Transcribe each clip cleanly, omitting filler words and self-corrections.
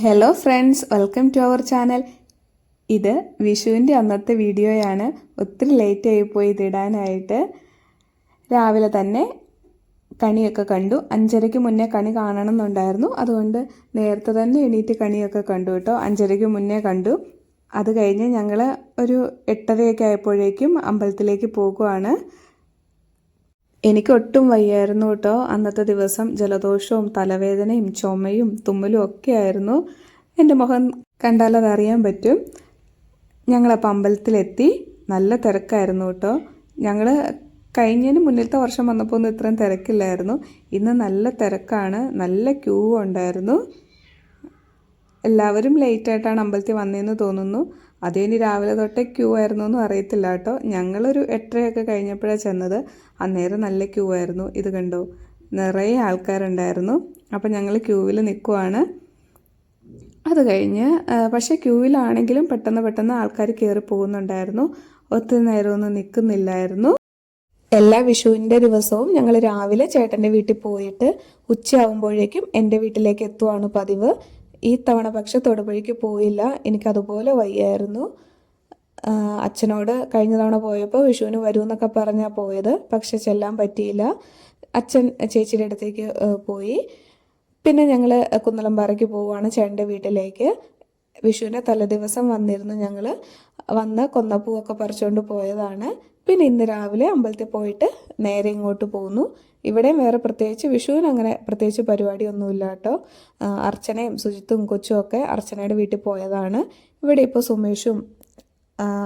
Hello friends, welcome to our channel. ഇത് വിഷുവിൻ്റെ അന്നത്തെ വീഡിയോയാണ്. ഒത്തിരി ലേറ്റ് ആയിപ്പോയി ഇതിടാനായിട്ട്. രാവിലെ തന്നെ കണിയൊക്കെ കണ്ടു. 5:30 മുന്നേ കണി കാണണം എന്നുണ്ടായിരുന്നു. അതുകൊണ്ട് നേരത്തെ തന്നെ എണീറ്റ് കണിയൊക്കെ കണ്ടു കേട്ടോ. 5:30 മുന്നേ കണ്ടു. അത് കഴിഞ്ഞ് ഞങ്ങൾ ഒരു 8:30 ആയപ്പോഴേക്കും അമ്പലത്തിലേക്ക് പോകുവാണ്. എനിക്ക് ഒട്ടും വയ്യായിരുന്നു കേട്ടോ. അന്നത്തെ ദിവസം ജലദോഷവും തലവേദനയും ചുമയും തുമ്മലും ഒക്കെ ആയിരുന്നു. എൻ്റെ മുഖം കണ്ടാൽ അതറിയാൻ പറ്റും. ഞങ്ങളപ്പോൾ അമ്പലത്തിലെത്തി. നല്ല തിരക്കായിരുന്നു കേട്ടോ. ഞങ്ങൾ കഴിഞ്ഞതിന് മുന്നിലത്തെ വർഷം വന്നപ്പോൾ ഒന്നും ഇത്രയും തിരക്കില്ലായിരുന്നു. ഇന്ന് നല്ല തിരക്കാണ്. നല്ല ക്യൂ ഉണ്ടായിരുന്നു. എല്ലാവരും ലേറ്റായിട്ടാണ് അമ്പലത്തിൽ വന്നതെന്ന് തോന്നുന്നു. അതിന് രാവിലെ തൊട്ടേ ക്യൂ ആയിരുന്നു എന്നും അറിയത്തില്ല കേട്ടോ. ഞങ്ങളൊരു 8:30 കഴിഞ്ഞപ്പോഴാണ് ചെന്നത്. അന്നേരം നല്ല ക്യൂ ആയിരുന്നു. ഇത് കണ്ടോ, നിറയെ ആൾക്കാരുണ്ടായിരുന്നു. അപ്പം ഞങ്ങൾ ക്യൂവിൽ നിൽക്കുവാണ്. അത് കഴിഞ്ഞ് പക്ഷേ ക്യൂവിലാണെങ്കിലും പെട്ടെന്ന് ആൾക്കാർ കയറി പോകുന്നുണ്ടായിരുന്നു. ഒത്തിരി നേരമൊന്നും നിൽക്കുന്നില്ലായിരുന്നു. എല്ലാ വിഷുവിൻ്റെ ദിവസവും ഞങ്ങൾ രാവിലെ ചേട്ടൻ്റെ വീട്ടിൽ പോയിട്ട് ഉച്ചയാകുമ്പോഴേക്കും എൻ്റെ വീട്ടിലേക്ക് എത്തുവാണ് പതിവ്. ഈ തവണ പക്ഷെ തൊടുപുഴയ്ക്ക് പോയില്ല. എനിക്കതുപോലെ വയ്യായിരുന്നു. അച്ഛനോട് കഴിഞ്ഞ തവണ പോയപ്പോൾ വിഷുവിന് വരുമെന്നൊക്കെ പറഞ്ഞാൽ പോയത്. പക്ഷെ ചെല്ലാൻ പറ്റിയില്ല. അച്ഛൻ ചേച്ചിയുടെ അടുത്തേക്ക് പോയി. പിന്നെ ഞങ്ങൾ കുന്നലമ്പാറയ്ക്ക് പോവുകയാണ്, ചേട്ടൻ്റെ വീട്ടിലേക്ക്. വിഷുവിൻ്റെ തലേദിവസം വന്നിരുന്നു. ഞങ്ങൾ വന്ന് കൊന്നപ്പൂവൊക്കെ പറിച്ചുകൊണ്ട് പോയതാണ്. പിന്നെ ഇന്ന് രാവിലെ അമ്പലത്തിൽ പോയിട്ട് നേരെ ഇങ്ങോട്ട് പോകുന്നു. ഇവിടെയും വേറെ പ്രത്യേകിച്ച് വിഷുവിന് അങ്ങനെ പ്രത്യേകിച്ച് പരിപാടിയൊന്നുമില്ല കേട്ടോ. അർച്ചനയും സുജിത്തും കൊച്ചും ഒക്കെ അർച്ചനയുടെ വീട്ടിൽ പോയതാണ്. ഇവിടെ ഇപ്പോൾ സുമേഷും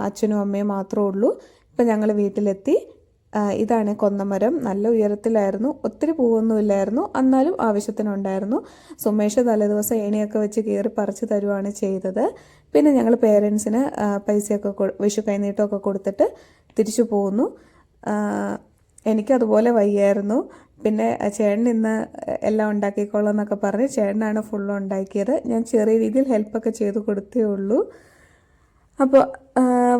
അച്ഛനും അമ്മയും മാത്രമേ ഉള്ളൂ. ഇപ്പം ഞങ്ങൾ വീട്ടിലെത്തി. ഇതാണ് കൊന്നമരം. നല്ല ഉയരത്തിലായിരുന്നു. ഒത്തിരി പൂവൊന്നുമില്ലായിരുന്നു, എന്നാലും ആവശ്യത്തിനുണ്ടായിരുന്നു. സുമേഷ് തലേദിവസം ഏണിയൊക്കെ വെച്ച് കയറി പറിച്ച് തരുവാണ് ചെയ്തത്. പിന്നെ ഞങ്ങൾ പേരൻസിന് പൈസയൊക്കെ വിഷു കൈനീട്ടമൊക്കെ കൊടുത്തിട്ട് തിരിച്ചു പോകുന്നു. എനിക്കതുപോലെ വയ്യായിരുന്നു. പിന്നെ ചേട്ടൻ ഇന്ന് എല്ലാം ഉണ്ടാക്കിക്കോളാം എന്നൊക്കെ പറഞ്ഞ് ചേട്ടനാണ് ഫുള്ളും ഉണ്ടാക്കിയത്. ഞാൻ ചെറിയ രീതിയിൽ ഹെൽപ്പൊക്കെ ചെയ്ത് കൊടുത്തേ ഉള്ളൂ. അപ്പോൾ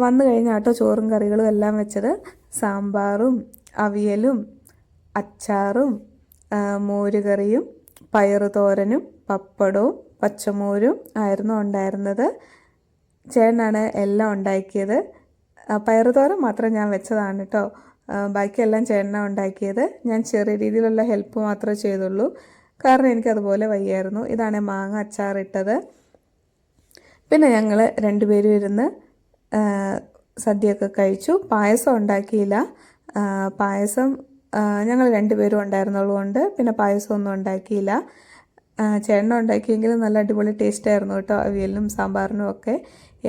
വന്നു കഴിഞ്ഞാട്ടോ ചോറും കറികളും എല്ലാം വെച്ചത്. സാമ്പാറും അവിയലും അച്ചാറും മോരുകറിയും പയറുതോരനും പപ്പടവും പച്ചമോരും ആയിരുന്നു ഉണ്ടായിരുന്നത്. ചേട്ടനാണ് എല്ലാം ഉണ്ടാക്കിയത്. പയറുതോരൻ മാത്രം ഞാൻ വെച്ചതാണ് കേട്ടോ. ബാക്കിയെല്ലാം ചേട്ടനാണ് ഉണ്ടാക്കിയത്. ഞാൻ ചെറിയ രീതിയിലുള്ള ഹെൽപ്പ് മാത്രമേ ചെയ്തുള്ളൂ, കാരണം എനിക്കതുപോലെ വയ്യായിരുന്നു. ഇതാണ് മാങ്ങ അച്ചാറിട്ടത്. പിന്നെ ഞങ്ങൾ രണ്ടുപേരും ഇരുന്ന് സദ്യയൊക്കെ കഴിച്ചു. പായസം ഉണ്ടാക്കിയില്ല. പായസം ഞങ്ങൾ രണ്ടുപേരും ഉണ്ടായിരുന്നുള്ളൂ കൊണ്ട് പിന്നെ പായസമൊന്നും ഉണ്ടാക്കിയില്ല. ചേട്ടൻ ഉണ്ടാക്കിയെങ്കിലും നല്ല അടിപൊളി ടേസ്റ്റായിരുന്നു കേട്ടോ. അവിയലിനും സാമ്പാറിനും ഒക്കെ.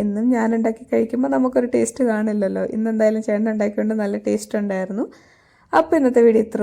എന്നും ഞാൻ ഉണ്ടാക്കി കഴിക്കുമ്പോൾ നമുക്കൊരു ടേസ്റ്റ് കാണില്ലല്ലോ. ഇന്നെന്തായാലും ചേട്ടൻ ഉണ്ടാക്കിക്കൊണ്ട് നല്ല ടേസ്റ്റ് ഉണ്ടായിരുന്നു. അപ്പോൾ ഇന്നത്തെ വീഡിയോ ഇത്ര